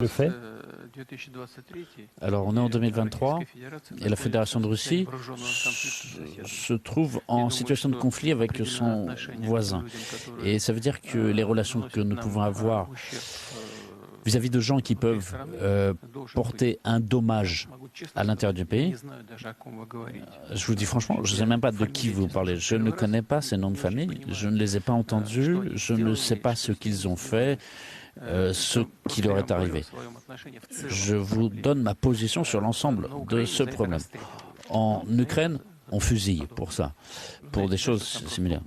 le fait. Alors, on est en 2023 et la Fédération de Russie se trouve en situation de conflit avec son voisin. Et ça veut dire que les relations que nous pouvons avoir vis-à-vis de gens qui peuvent porter un dommage à l'intérieur du pays, je vous dis franchement, je ne sais même pas de qui vous parlez. Je ne connais pas ces noms de famille, je ne les ai pas entendus, je ne sais pas ce qu'ils ont fait, ce qui leur est arrivé. Je vous donne ma position sur l'ensemble de ce problème. En Ukraine, on fusille pour ça, pour des choses similaires.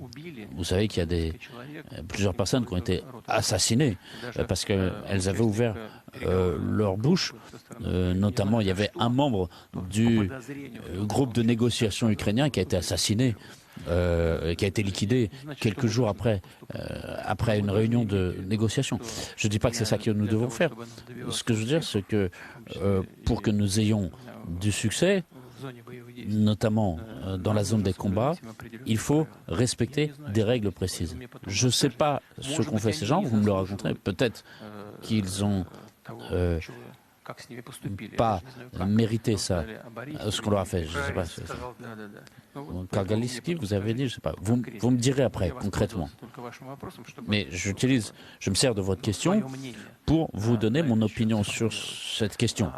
Vous savez qu'il y a plusieurs personnes qui ont été assassinées parce qu'elles avaient ouvert leur bouche. Notamment, il y avait un membre du groupe de négociation ukrainien qui a été assassiné, qui a été liquidé quelques jours après une réunion de négociation. Je ne dis pas que c'est ça que nous devons faire. Ce que je veux dire, c'est que pour que nous ayons du succès, notamment dans la zone des combats, il faut respecter des règles précises. Je ne sais pas ce qu'ont fait ces gens, vous me le raconterez. Peut-être qu'ils ont pas mérité ça, ce qu'on leur a fait. Je ne sais pas. Kargaliski, vous avez dit, je ne sais pas. Vous me direz après, concrètement. Mais je me sers de votre question pour vous donner mon opinion sur cette question.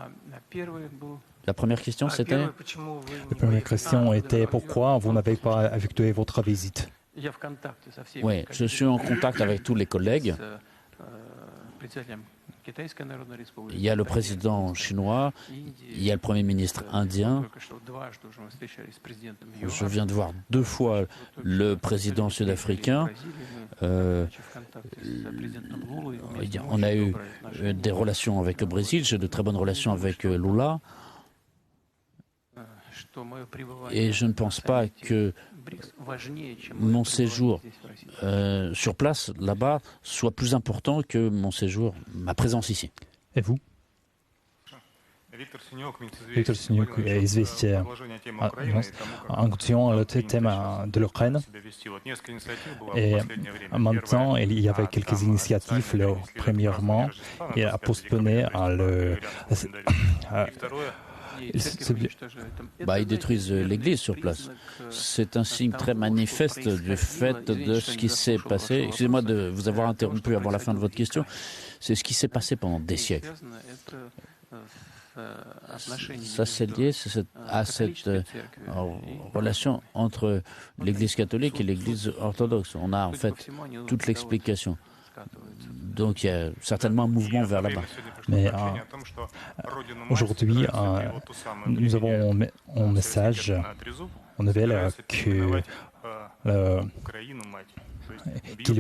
La première question, c'était... La première question était pourquoi vous n'avez pas effectué votre visite? Oui, je suis en contact avec tous les collègues. Il y a le président chinois, il y a le Premier ministre indien. Je viens de voir 2 fois le président sud-africain. On a eu des relations avec le Brésil, j'ai de très bonnes relations avec Lula. Et je ne pense pas que mon séjour sur place, là-bas, soit plus important que ma présence ici. Et vous? Виктор Синюк, известие incluant le thème de l'Ukraine. Et en même temps, il y avait quelques initiatives. Premièrement, il a postponé ils détruisent l'église sur place. C'est un signe très manifeste du fait de ce qui s'est passé. Excusez-moi de vous avoir interrompu avant la fin de votre question. C'est ce qui s'est passé pendant des siècles. Ça, c'est lié à cette relation entre l'Église catholique et l'Église orthodoxe. On a en fait toute l'explication. Donc il y a certainement un mouvement vers là-bas. Mais aujourd'hui, nous avons un message, une nouvelle qu'il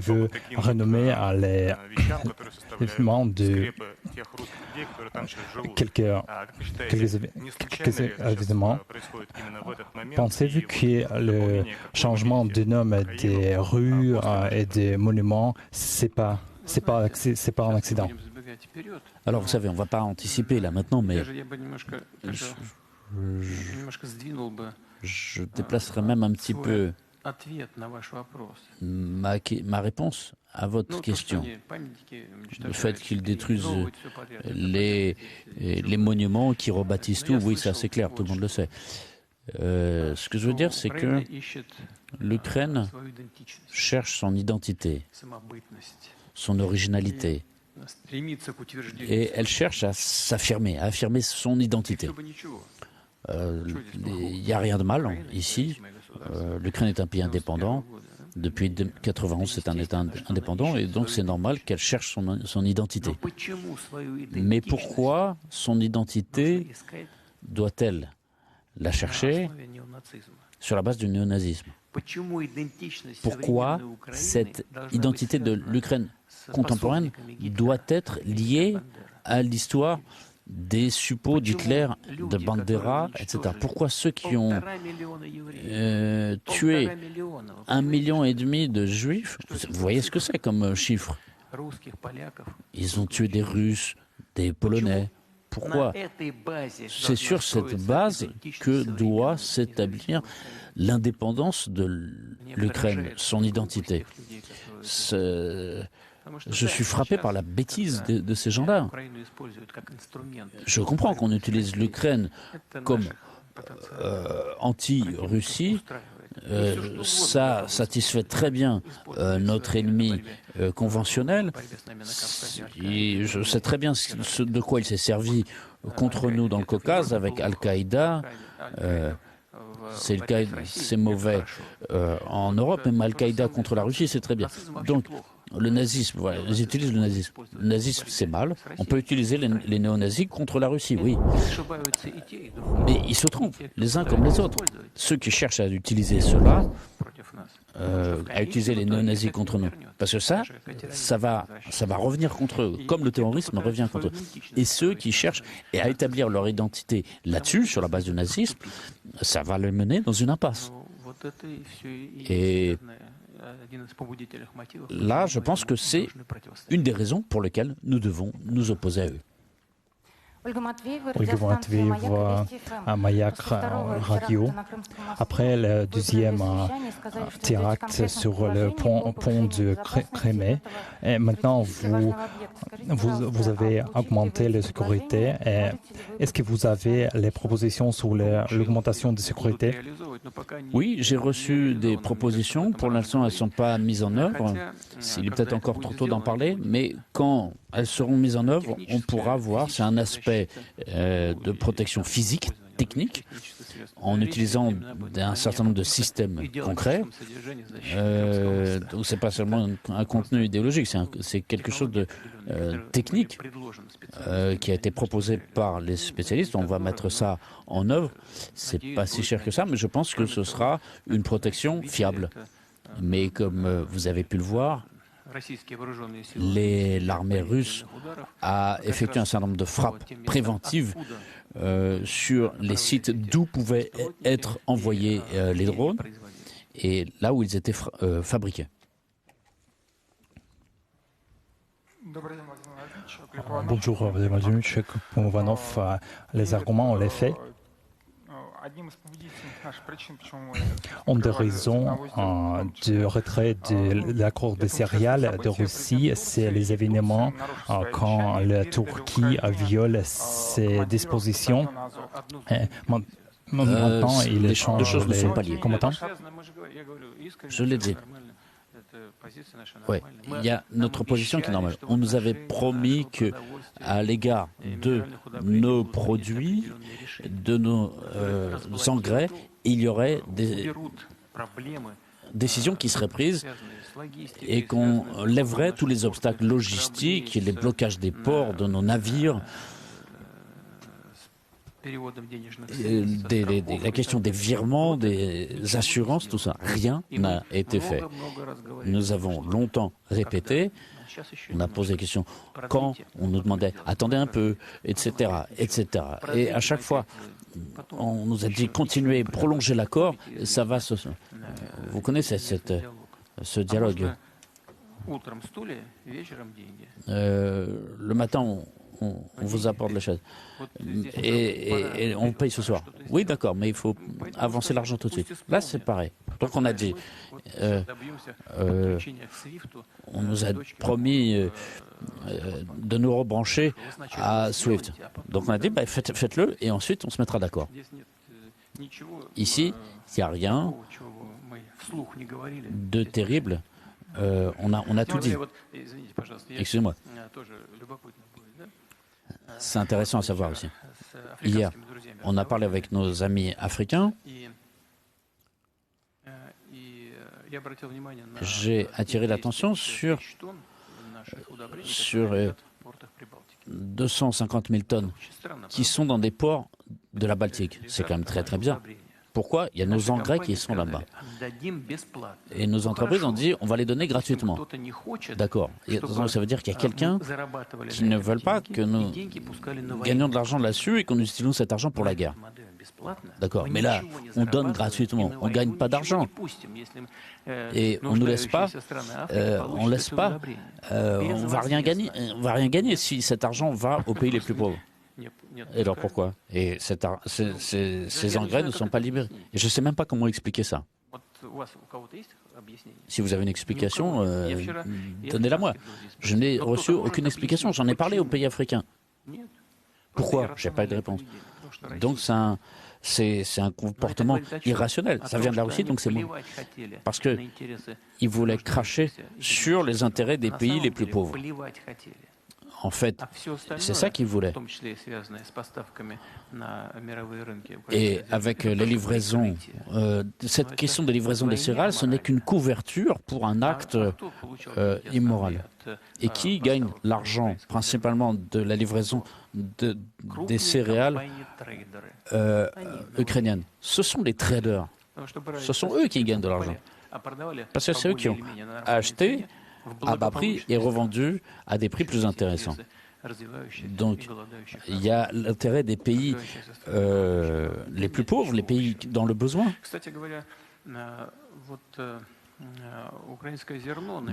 veut renommer les événements de quelques événements. Pensez-vous que le changement de nom des rues et des monuments, c'est pas un accident? Alors vous savez, on ne va pas anticiper là maintenant, mais je déplacerai même un petit peu ma réponse à votre question. Le fait qu'ils détruisent les monuments, qu'ils rebâtissent tout, oui, ça c'est clair, tout le monde le sait. Ce que je veux dire, c'est que l'Ukraine cherche son identité, son originalité, et elle cherche à s'affirmer, à affirmer son identité. Il n'y a rien de mal ici. L'Ukraine est un pays indépendant. Depuis 1991, c'est un État indépendant et donc c'est normal qu'elle cherche son identité. Mais pourquoi son identité doit-elle la chercher sur la base du néonazisme? Pourquoi cette identité de l'Ukraine contemporaine doit être liée à l'histoire des suppôts d'Hitler, de Bandera, etc. Pourquoi ceux qui ont tué 1,5 million de Juifs, vous voyez ce que c'est comme chiffre? Ils ont tué des Russes, des Polonais. Pourquoi? C'est sur cette base que doit s'établir l'indépendance de l'Ukraine, son identité. je suis frappé par la bêtise de ces gens-là. Je comprends qu'on utilise l'Ukraine comme anti-Russie. Ça satisfait très bien notre ennemi conventionnel. Et je sais très bien de quoi il s'est servi contre nous dans le Caucase avec Al-Qaïda. C'est mauvais en Europe, même Al-Qaïda contre la Russie, c'est très bien. Donc, le nazisme, voilà, ils utilisent le nazisme. Le nazisme, c'est mal. On peut utiliser les néo-nazis contre la Russie, oui. Mais ils se trompent, les uns comme les autres. Ceux qui cherchent à utiliser cela, à utiliser les néo-nazis contre nous. Parce que ça va revenir contre eux, comme le terrorisme revient contre eux. Et ceux qui cherchent à établir leur identité là-dessus, sur la base du nazisme, ça va les mener dans une impasse. Et là, je pense que c'est une des raisons pour lesquelles nous devons nous opposer à eux. Olga Matveeva à Mayak Radio. Après le deuxième terract sur le pont de Crimée, et maintenant vous avez augmenté la sécurité. Est-ce que vous avez les propositions sur l'augmentation de sécurité? Oui, j'ai reçu des propositions. Pour l'instant, elles ne sont pas mises en œuvre. Il est peut-être encore trop tôt d'en parler, mais quand elles seront mises en œuvre, on pourra voir, c'est un aspect de protection physique, technique, en utilisant un certain nombre de systèmes concrets. Donc ce n'est pas seulement un contenu idéologique, c'est quelque chose de technique qui a été proposé par les spécialistes. On va mettre ça en œuvre. Ce n'est pas si cher que ça, mais je pense que ce sera une protection fiable. Mais comme vous avez pu le voir, l'armée russe a effectué un certain nombre de frappes préventives sur les sites d'où pouvaient être envoyés les drones et là où ils étaient fabriqués. Bonjour, Vladimir Povanov. Les arguments, on les fait. Une des raisons du retrait de l'accord de céréales de Russie, c'est les événements quand la Turquie viole ses dispositions. Maintenant, il échange deux choses ne sont pas liées. Comment? Je l'ai dit. Oui, il y a notre position qui est normale. On nous avait promis qu'à l'égard de nos produits, de nos engrais, il y aurait des décisions qui seraient prises et qu'on lèverait tous les obstacles logistiques, les blocages des ports, de nos navires, la question des virements, des assurances, tout ça. Rien n'a été fait. Nous avons longtemps répété, on a posé des questions quand, on nous demandait « attendez un peu », etc., etc. Et à chaque fois, on nous a dit « continuez, prolongez l'accord », ça va se... Vous connaissez ce dialogue. Le matin, on vous apporte les choses. Et on paye ce soir. Oui, d'accord, mais il faut avancer l'argent tout de suite. Là, c'est pareil. Donc on a dit, on nous a promis de nous rebrancher à SWIFT. Donc on a dit, bah, faites-le et ensuite on se mettra d'accord. Ici, il n'y a rien de terrible. On a tout dit. Excusez-moi. C'est intéressant à savoir aussi. Hier, on a parlé avec nos amis africains. J'ai attiré l'attention sur 250 000 tonnes qui sont dans des ports de la Baltique. C'est quand même très très bien. Pourquoi? Il y a nos engrais qui sont là-bas. Et nos entreprises ont dit, on va les donner gratuitement. D'accord. Ça veut dire qu'il y a quelqu'un qui ne veut pas que nous gagnions de l'argent là-dessus et qu'on utilise cet argent pour la guerre. D'accord. Mais là, on donne gratuitement. On ne gagne pas d'argent. Et on ne nous laisse pas. On laisse pas. On va rien gagner. On va rien gagner si cet argent va aux pays les plus pauvres. Et alors pourquoi? Et ces engrais ne sont pas libérés. Et je ne sais même pas comment expliquer ça. Si vous avez une explication, donnez-la moi. Je n'ai reçu aucune explication. J'en ai parlé aux pays africains. Pourquoi? Je n'ai pas eu de réponse. Donc c'est un comportement irrationnel. Ça vient de la Russie, donc c'est mauvais. Parce qu'ils voulaient cracher sur les intérêts des pays les plus pauvres. En fait, c'est ça qu'ils voulaient. Et avec les livraisons, cette question des livraisons des céréales, ce n'est qu'une couverture pour un acte immoral. Et qui gagne l'argent, principalement de la livraison des céréales ukrainiennes? Ce sont les traders. Ce sont eux qui gagnent de l'argent. Parce que c'est eux qui ont acheté à bas prix et revendu à des prix plus intéressants. Donc, il y a l'intérêt des pays les plus pauvres, les pays dans le besoin.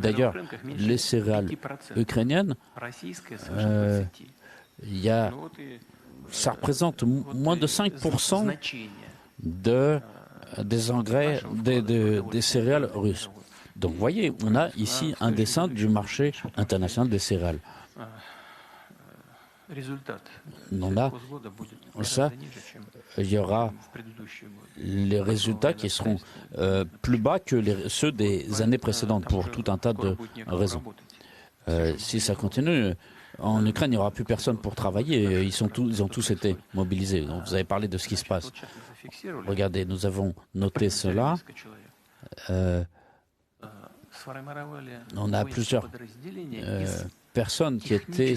D'ailleurs, les céréales ukrainiennes, ça représente moins de 5% des engrais des céréales russes. Donc, vous voyez, on a ici un dessin du marché international des céréales. On a ça, il y aura les résultats qui seront plus bas que ceux des années précédentes pour tout un tas de raisons. Si ça continue, en Ukraine, il n'y aura plus personne pour travailler. Ils ont tous été mobilisés. Donc, vous avez parlé de ce qui se passe. Regardez, nous avons noté cela. On a plusieurs personnes qui étaient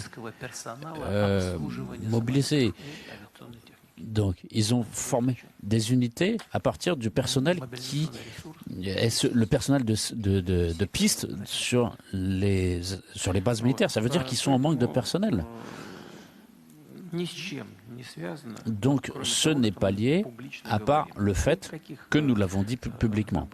mobilisées. Donc, ils ont formé des unités à partir du personnel qui est le personnel de piste sur les bases militaires. Ça veut dire qu'ils sont en manque de personnel. Donc, ce n'est pas lié, à part le fait que nous l'avons dit publiquement.